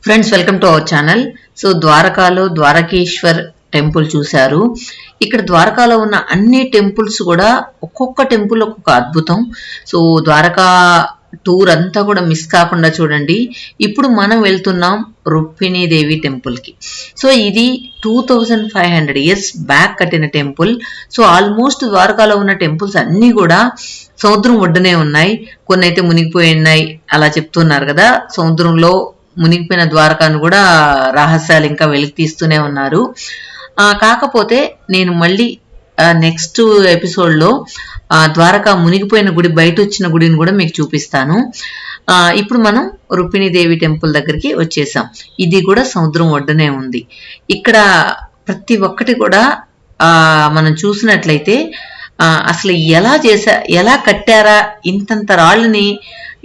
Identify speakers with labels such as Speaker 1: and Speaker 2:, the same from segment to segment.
Speaker 1: Friends, welcome to our channel. So ద్వారకాలో Dwarkeshwar temple చూశారు. ఇక్కడ ద్వారకాలో ఉన్న అన్ని టెంపుల్స్ కూడా ఒక్కొక్క టెంపుల్ ఒక్కొక్క అద్భుతం. సో ద్వారకా టూర్ అంతా కూడా మిస్ కాకుండా చూడండి. ఇప్పుడు మనం వెళ్తున్నాం రుక్మిణీదేవి టెంపుల్కి. సో ఇది 2500 ఇయర్స్ బ్యాక్ కట్టిన టెంపుల్. సో ఆల్మోస్ట్ ద్వారకాలో ఉన్న టెంపుల్స్ అన్నీ కూడా సముద్రం ఒడ్డునే ఉన్నాయి. కొన్ని అయితే మునిగిపోయి ఉన్నాయి అలా చెప్తున్నారు కదా. సముద్రంలో మునిగిపోయిన ద్వారకాను కూడా రహస్యాలు ఇంకా వెలికి తీస్తూనే ఉన్నారు. కాకపోతే నేను మళ్ళీ నెక్స్ట్ ఎపిసోడ్లో ద్వారకా మునిగిపోయిన గుడి, బయట వచ్చిన గుడిని కూడా మీకు చూపిస్తాను. ఇప్పుడు మనం రుక్మిణీదేవి టెంపుల్ దగ్గరికి వచ్చేసాం. ఇది కూడా సముద్రం ఒడ్డునే ఉంది. ఇక్కడ ప్రతి ఒక్కటి కూడా మనం చూసినట్లయితే అసలు ఎలా కట్టారా, ఇంతంత రాళ్ళని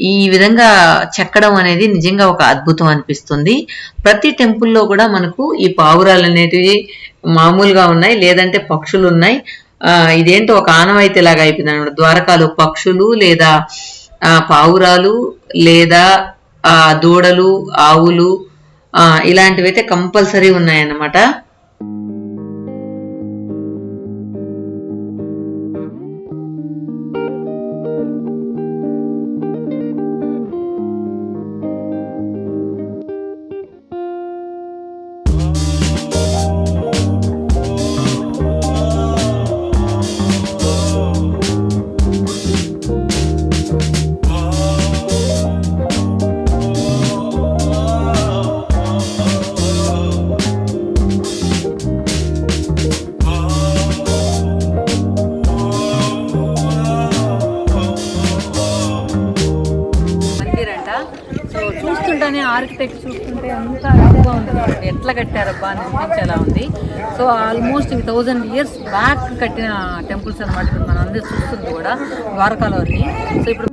Speaker 1: ఈ విధంగా చెక్కడం అనేది నిజంగా ఒక అద్భుతం అనిపిస్తుంది. ప్రతి టెంపుల్లో కూడా మనకు ఈ పావురాలు అనేటివి మామూలుగా ఉన్నాయి, లేదంటే పక్షులు ఉన్నాయి. ఇదేంటో ఒక ఆనవాయితీ లాగా అయిపోయింది అనమాట. ద్వారకాలో పక్షులు లేదా పావురాలు లేదా దూడలు, ఆవులు ఇలాంటివి అయితే కంపల్సరీ ఉన్నాయన్నమాట.
Speaker 2: ఆర్కిటెక్ట్ చూస్తుంటే ఎంత అద్భుతంగా ఉంటుంది, ఎట్లా కట్టారబ్బా అని అనిపించేలా ఉంది. సో ఆల్మోస్ట్ 1000 ఇయర్స్ బ్యాక్ కట్టిన టెంపుల్స్ అనమాట. ఇప్పుడు మనం అందరూ చూస్తుంది కూడా ద్వారకాలోని. సో ఇప్పుడు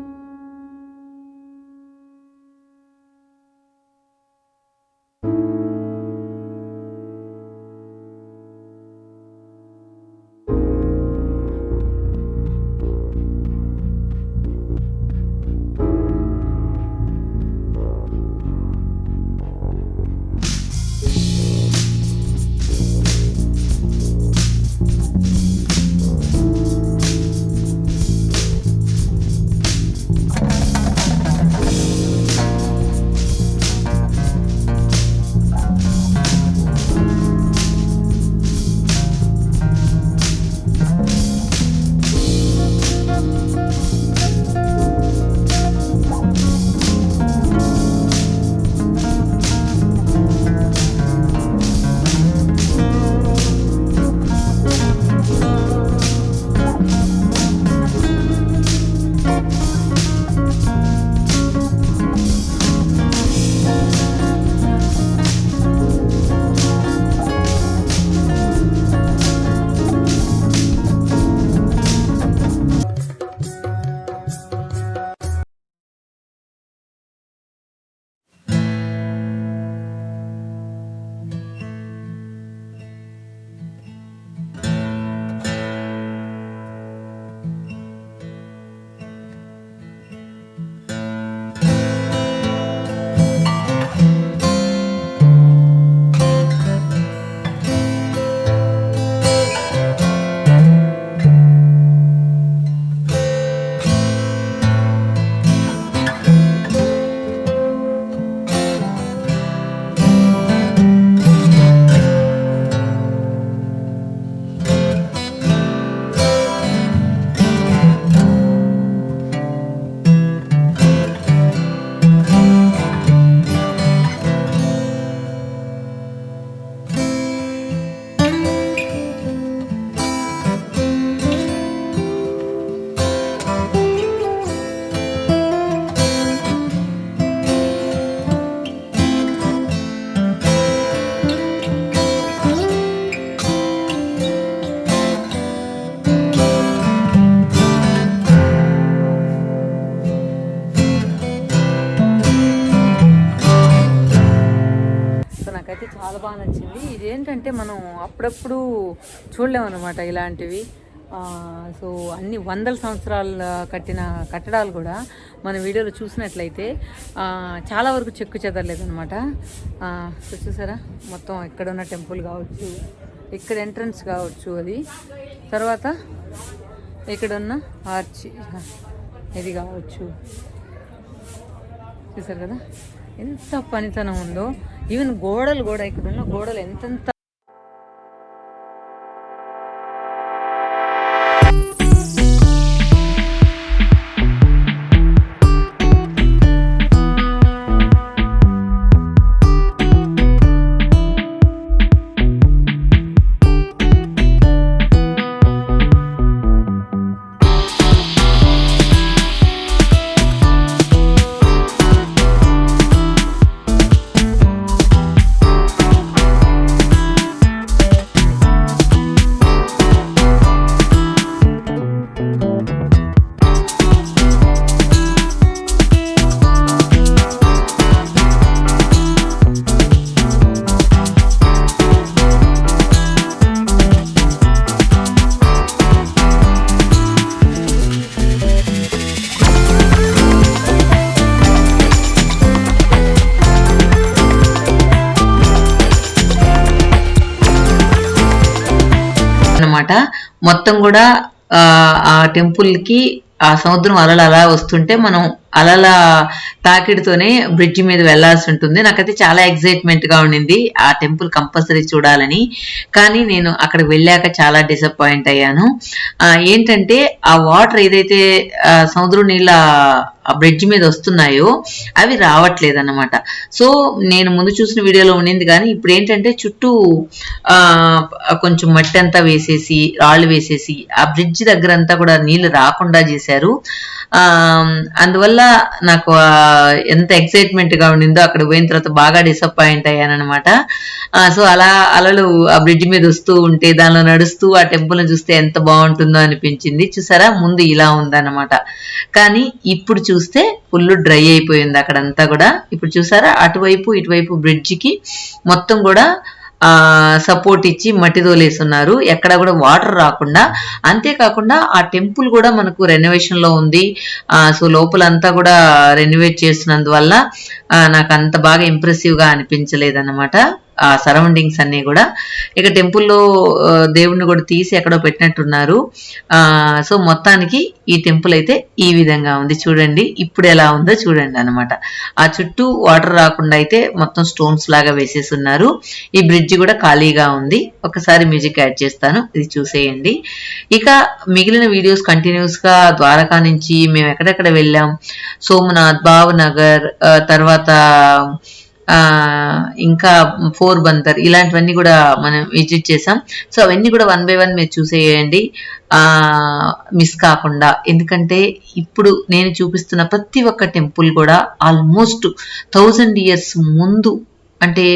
Speaker 2: చాలా బాగా నచ్చింది. ఇదేంటంటే మనం అప్పుడప్పుడు చూడలేము అనమాట ఇలాంటివి. సో అన్ని వందల సంవత్సరాల కట్టిన కట్టడాలు కూడా మన వీడియోలో చూసినట్లయితే చాలా వరకు చెక్కు చెదరలేదనమాట. సో చూసారా, మొత్తం ఇక్కడ ఉన్న టెంపుల్ కావచ్చు, ఇక్కడ ఎంట్రన్స్ కావచ్చు, అది తర్వాత ఇక్కడ ఉన్న ఆర్చ్ ఇది కావచ్చు. చూసారు కదా ఎంత పనితనం ఉందో. ఈవెన్ గోడలు కూడా, ఇక్కడ ఉన్న గోడలు ఎంతెంత
Speaker 1: అన్నమాట. మొత్తం కూడా ఆ టెంపుల్ కి ఆ సముద్రం అలలు అలా వస్తుంటే మనం అలల తాకిడితోనే బ్రిడ్జి మీద వెళ్లాల్సి ఉంటుంది. నాకైతే చాలా ఎక్సైట్మెంట్ గా ఉండింది ఆ టెంపుల్ కంపల్సరీ చూడాలని. కానీ నేను అక్కడికి వెళ్ళాక చాలా డిసప్పాయింట్ అయ్యాను. ఏంటంటే ఆ వాటర్ ఏదైతే సముద్రం నీళ్ళ ఆ బ్రిడ్జ్ మీద వస్తున్నాయో అవి రావట్లేదు అన్నమాట. సో నేను ముందు చూసిన వీడియోలో ఉండింది, కానీ ఇప్పుడు ఏంటంటే చుట్టూ కొంచెం మట్టి అంతా వేసేసి, రాళ్ళు వేసేసి ఆ బ్రిడ్జ్ దగ్గర అంతా కూడా నీళ్లు రాకుండా చేశారు. అందువల్ల నాకు ఎంత ఎక్సైట్మెంట్ గా ఉండిందో అక్కడ పోయిన తర్వాత బాగా డిసప్పాయింట్ అయ్యానమాట. సో అలా అలలు ఆ బ్రిడ్జ్ మీద వస్తూ ఉంటే దానిలో నడుస్తూ ఆ టెంపుల్ ని చూస్తే ఎంత బాగుంటుందో అనిపించింది. చూసారా, ముందు ఇలా ఉందన్నమాట, కానీ ఇప్పుడు చూస్తే ఫుల్ డ్రై అయిపోయింది అక్కడంతా కూడా. ఇప్పుడు చూసారా, అటువైపు ఇటువైపు బ్రిడ్జికి మొత్తం కూడా సపోర్ట్ ఇచ్చి మట్టి తోలేస్తున్నారు, ఎక్కడ కూడా వాటర్ రాకుండా. అంతేకాకుండా ఆ టెంపుల్ కూడా మనకు రెనోవేషన్ లో ఉంది. సో లోపలంతా కూడా రెనోవేట్ చేస్తున్నందువల్ల నాకు అంత బాగా ఇంప్రెసివ్ గా అనిపించలేదన్నమాట ఆ సరౌండింగ్స్ అన్ని కూడా. ఇక టెంపుల్లో దేవుణ్ణి కూడా తీసి ఎక్కడో పెట్టినట్టున్నారు. సో మొత్తానికి ఈ టెంపుల్ అయితే ఈ విధంగా ఉంది. చూడండి ఇప్పుడు ఎలా ఉందో చూడండి అన్నమాట. ఆ చుట్టూ వాటర్ రాకుండా అయితే మొత్తం స్టోన్స్ లాగా వేసేసి ఉన్నారు. ఈ బ్రిడ్జ్ కూడా ఖాళీగా ఉంది. ఒకసారి మ్యూజిక్ యాడ్ చేస్తాను, ఇది చూసేయండి. ఇక మిగిలిన వీడియోస్ కంటిన్యూస్ గా ద్వారకా నుంచి మేము ఎక్కడెక్కడ వెళ్ళాం, సోమనాథ్, భావనగర్, తర్వాత ఇంకా పోర్బందర్, ఇలాంటివన్నీ కూడా మనం విజిట్ చేసాం. సో అవన్నీ కూడా 1 by 1 మీరు చూసేయండి మిస్ కాకుండా. ఎందుకంటే ఇప్పుడు నేను చూపిస్తున్న ప్రతి ఒక్క టెంపుల్ కూడా ఆల్మోస్ట్ 1000 years ముందు, అంటే